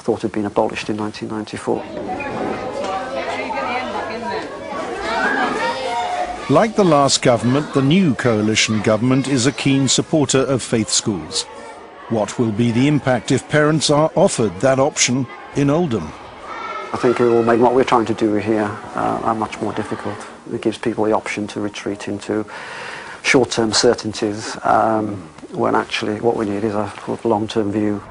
thought had been abolished in 1994. Like the last government, the new coalition government is a keen supporter of faith schools. What will be the impact if parents are offered that option in Oldham? I think it will make what we're trying to do here much more difficult. It gives people the option to retreat into short-term certainties when actually what we need is a long-term view.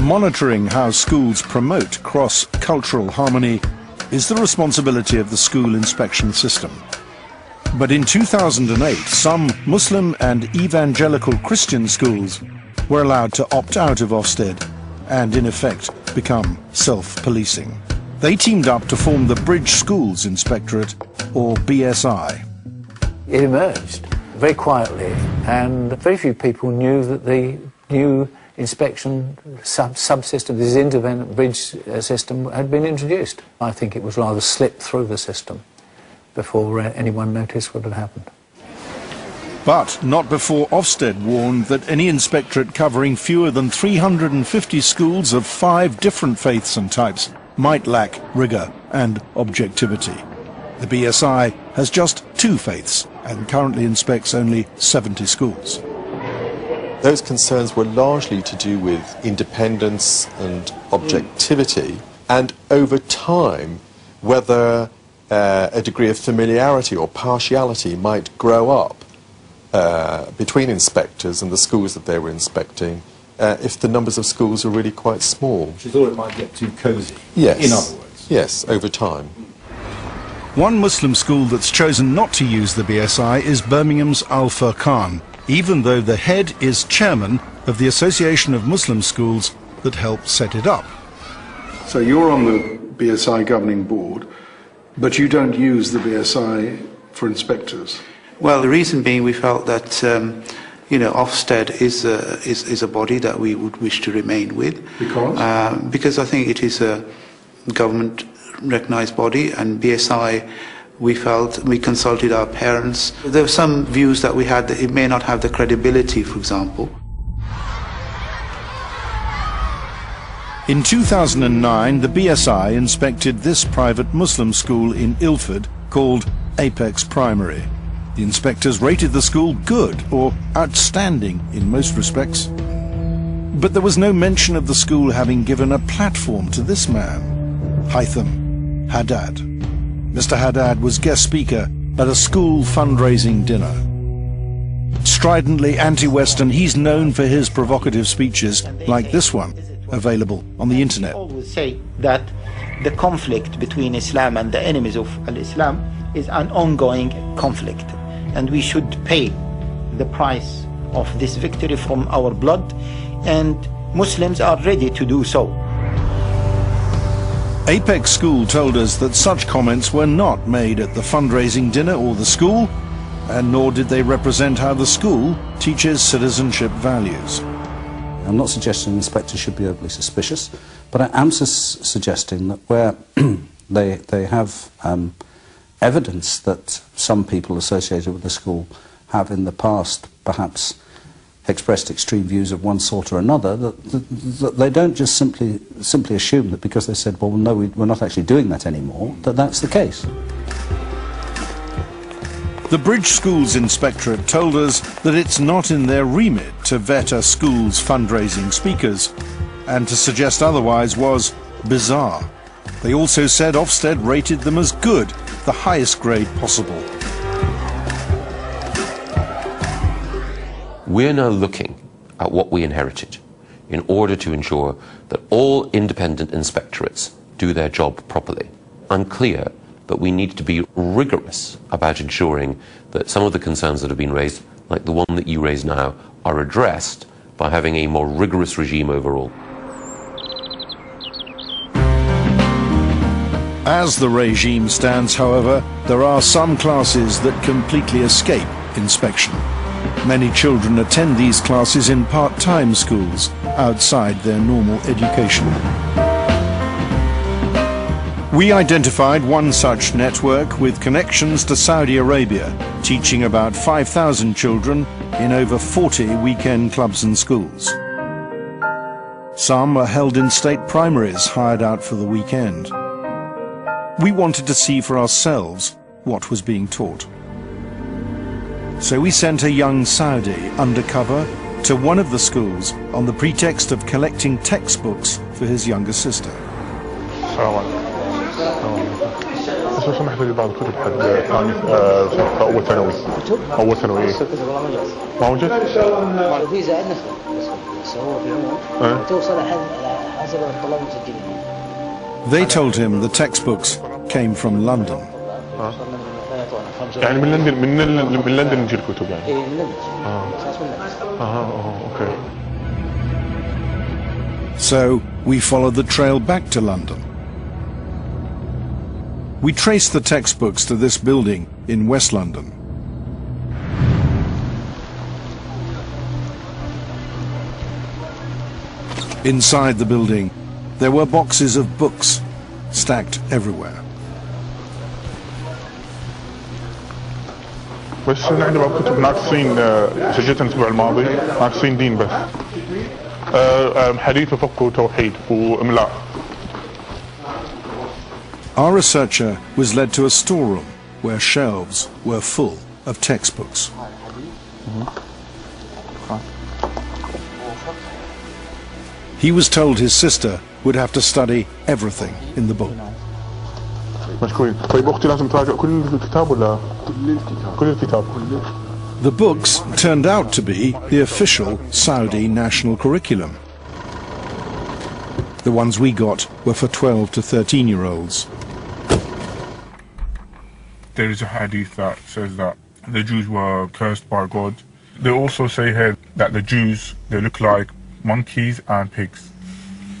Monitoring how schools promote cross-cultural harmony is the responsibility of the school inspection system. But in 2008, some Muslim and evangelical Christian schools were allowed to opt out of Ofsted and, in effect, become self-policing. They teamed up to form the Bridge Schools Inspectorate, or BSI. It emerged very quietly, and very few people knew that the new inspection subsystem, this independent bridge system, had been introduced. I think it was rather slipped through the system before anyone noticed what had happened. But not before Ofsted warned that any inspectorate covering fewer than 350 schools of 5 different faiths and types might lack rigour and objectivity. The BSI has just 2 faiths and currently inspects only 70 schools. Those concerns were largely to do with independence and objectivity, and over time whether a degree of familiarity or partiality might grow up between inspectors and the schools that they were inspecting if the numbers of schools were really quite small. She thought it might get too cosy, yes. In other words. Yes, over time. One Muslim school that's chosen not to use the BSI is Birmingham's Al Furqan, even though the head is chairman of the Association of Muslim Schools that helped set it up. So you're on the BSI governing board, but you don't use the BSI for inspectors? Well, the reason being we felt that, Ofsted is a body that we would wish to remain with. Because? Because I think it is a government-recognised body, and BSI, we consulted our parents. There were some views that we had that it may not have the credibility, for example. In 2009, the BSI inspected this private Muslim school in Ilford called Apex Primary. The inspectors rated the school good or outstanding in most respects. But there was no mention of the school having given a platform to this man, Haitham Haddad. Mr. Haddad was guest speaker at a school fundraising dinner. Stridently anti-Western, he's known for his provocative speeches like this one, available on the internet. I always say that the conflict between Islam and the enemies of Islam is an ongoing conflict, and we should pay the price of this victory from our blood, and Muslims are ready to do so. Apex School told us that such comments were not made at the fundraising dinner or the school, and nor did they represent how the school teaches citizenship values. I'm not suggesting inspectors should be overly suspicious, but I am suggesting that where they have evidence that some people associated with the school have in the past perhaps expressed extreme views of one sort or another, that they don't just simply assume that because they said, well, no, we're not actually doing that anymore, that that's the case. The Bridge Schools Inspectorate told us that it's not in their remit to vet a school's fundraising speakers, and to suggest otherwise was bizarre. They also said Ofsted rated them as good, the highest grade possible. We're now looking at what we inherited in order to ensure that all independent inspectorates do their job properly. I'm clear that we need to be rigorous about ensuring that some of the concerns that have been raised, like the one that you raise now, are addressed by having a more rigorous regime overall. As the regime stands, however, there are some classes that completely escape inspection. Many children attend these classes in part-time schools outside their normal education. We identified one such network with connections to Saudi Arabia, teaching about 5,000 children in over 40 weekend clubs and schools. Some are held in state primaries hired out for the weekend. We wanted to see for ourselves what was being taught. So we sent a young Saudi undercover to one of the schools on the pretext of collecting textbooks for his younger sister. لو سمحت لي بعض الكتب حق ثاني أول ثانوي أول ثانوي ما وجد؟ في زائد نسخة بس هو في العموم توصل حسب الطلاب المسجلين. They told him the textbooks came from London. يعني من لندن من لندن نجي الكتب يعني. إيه من لندن. أوكي. So we followed the trail back to London. We traced the textbooks to this building in West London. Inside the building, there were boxes of books stacked everywhere. بس عندي بعض كتب ناقصين سجلتها الأسبوع الماضي ناقصين دين بس. حديث وفقه وتوحيد وإملاء. Our researcher was led to a storeroom where shelves were full of textbooks. He was told his sister would have to study everything in the book. مشكورين. طيب أختي لازم تراجع كل الكتاب ولا كل الكتاب؟ The books turned out to be the official Saudi national curriculum. The ones we got were for 12 to 13-year-olds. There is a hadith that says that the Jews were cursed by God. They also say here that the Jews, they look like monkeys and pigs.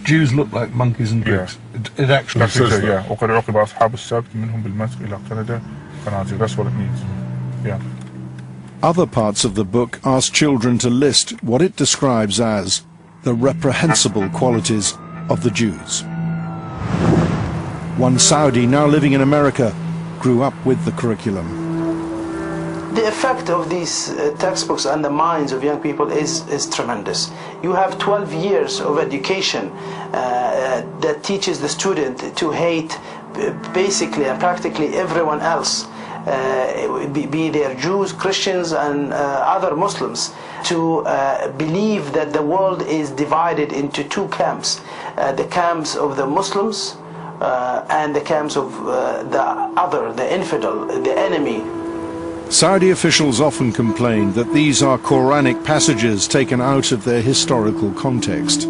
Jews look like monkeys and pigs. Yeah. It actually says that. Yeah. وقد عوقب أصحاب السبت منهم بالمسخ إلى قردة خنازير. That's what it means. Yeah. Other parts of the book ask children to list what it describes as the reprehensible qualities of the Jews. One Saudi now living in America grew up with the curriculum. The effect of these textbooks on the minds of young people is tremendous. You have 12 years of education that teaches the student to hate basically and practically everyone else, be they Jews, Christians and other Muslims, to believe that the world is divided into two camps, the camps of the Muslims and the camps of the other, the infidel, the enemy. Saudi officials often complain that these are Quranic passages taken out of their historical context.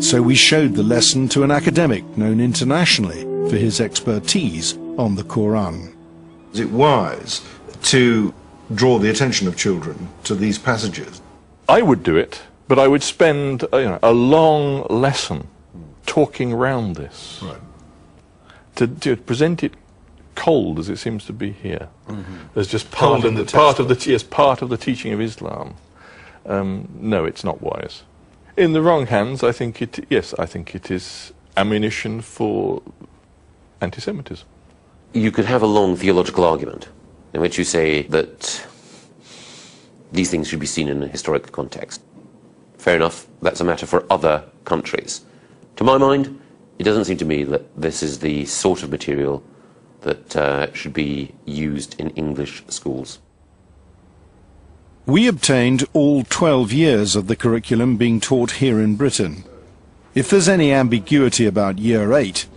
So we showed the lesson to an academic known internationally for his expertise on the Quran. Is it wise to draw the attention of children to these passages? I would do it, but I would spend a long lesson talking around this. Right. To present it cold as it seems to be here, as just part of the teaching of Islam. No, it's not wise. In the wrong hands, I think it is ammunition for anti-Semitism. You could have a long theological argument in which you say that these things should be seen in a historical context. Fair enough, that's a matter for other countries. To my mind, it doesn't seem to me that this is the sort of material that should be used in English schools. We obtained all 12 years of the curriculum being taught here in Britain. If there's any ambiguity about Year 8,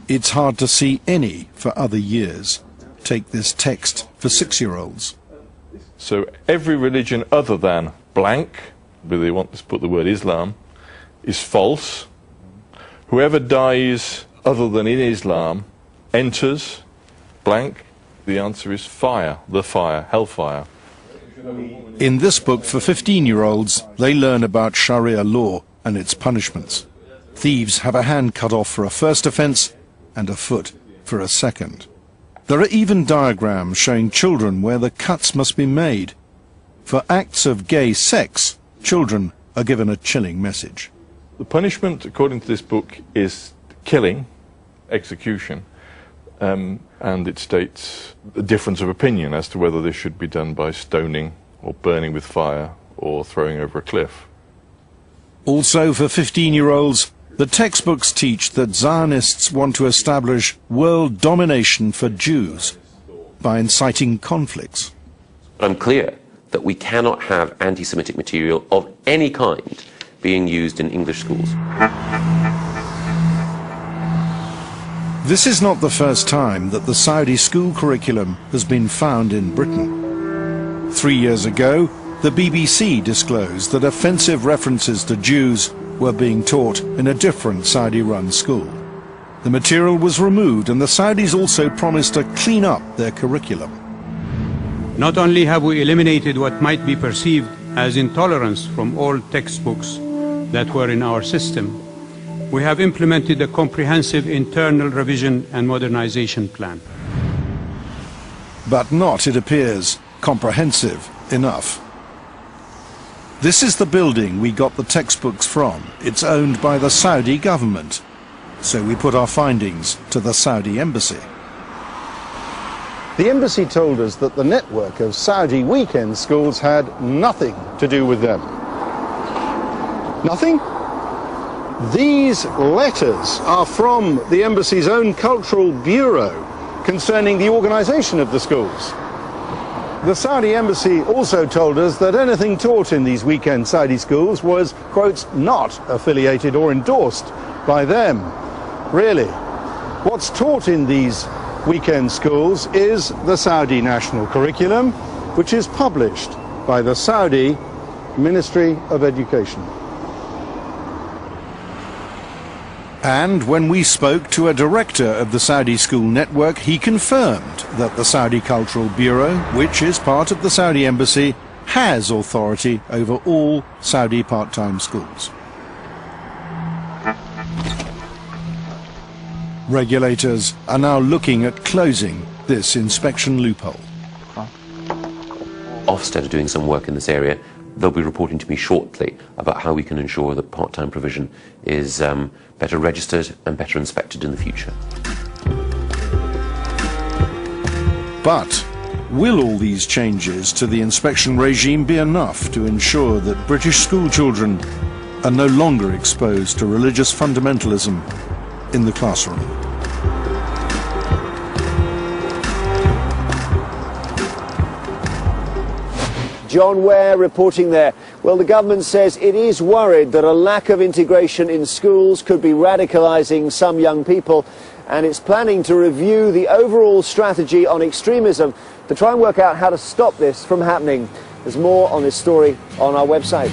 it's hard to see any for other years. Take this text for 6-year-olds. So every religion other than blank, whether they want to put the word Islam, is false. Whoever dies other than in Islam enters blank. The answer is fire, the fire, hellfire. In this book for 15-year-olds, they learn about Sharia law and its punishments. Thieves have a hand cut off for a first offence and a foot for a second. There are even diagrams showing children where the cuts must be made. For acts of gay sex, children are given a chilling message. The punishment, according to this book, is killing, execution. and it states a difference of opinion as to whether this should be done by stoning or burning with fire or throwing over a cliff. Also, for 15-year-olds, the textbooks teach that Zionists want to establish world domination for Jews by inciting conflicts. I'm clear that we cannot have anti-Semitic material of any kind being used in English schools. This is not the first time that the Saudi school curriculum has been found in Britain. 3 years ago, the BBC disclosed that offensive references to Jews were being taught in a different Saudi-run school. The material was removed, and the Saudis also promised to clean up their curriculum. Not only have we eliminated what might be perceived as intolerance from all textbooks that were in our system, we have implemented a comprehensive internal revision and modernization plan. But not, it appears, comprehensive enough. This is the building we got the textbooks from. It's owned by the Saudi government. So we put our findings to the Saudi embassy. The embassy told us that the network of Saudi weekend schools had nothing to do with them. Nothing? These letters are from the embassy's own cultural bureau concerning the organization of the schools. The Saudi embassy also told us that anything taught in these weekend Saudi schools was, quote, not affiliated or endorsed by them. Really, what's taught in these weekend schools is the Saudi national curriculum, which is published by the Saudi Ministry of Education. And when we spoke to a director of the Saudi school network, he confirmed that the Saudi Cultural Bureau, which is part of the Saudi embassy, has authority over all Saudi part-time schools. Regulators are now looking at closing this inspection loophole. Ofsted are doing some work in this area. They'll be reporting to me shortly about how we can ensure that part-time provision is better registered and better inspected in the future. But will all these changes to the inspection regime be enough to ensure that British school children are no longer exposed to religious fundamentalism in the classroom? John Ware reporting there. Well, the government says it is worried that a lack of integration in schools could be radicalising some young people, and it's planning to review the overall strategy on extremism to try and work out how to stop this from happening. There's more on this story on our website.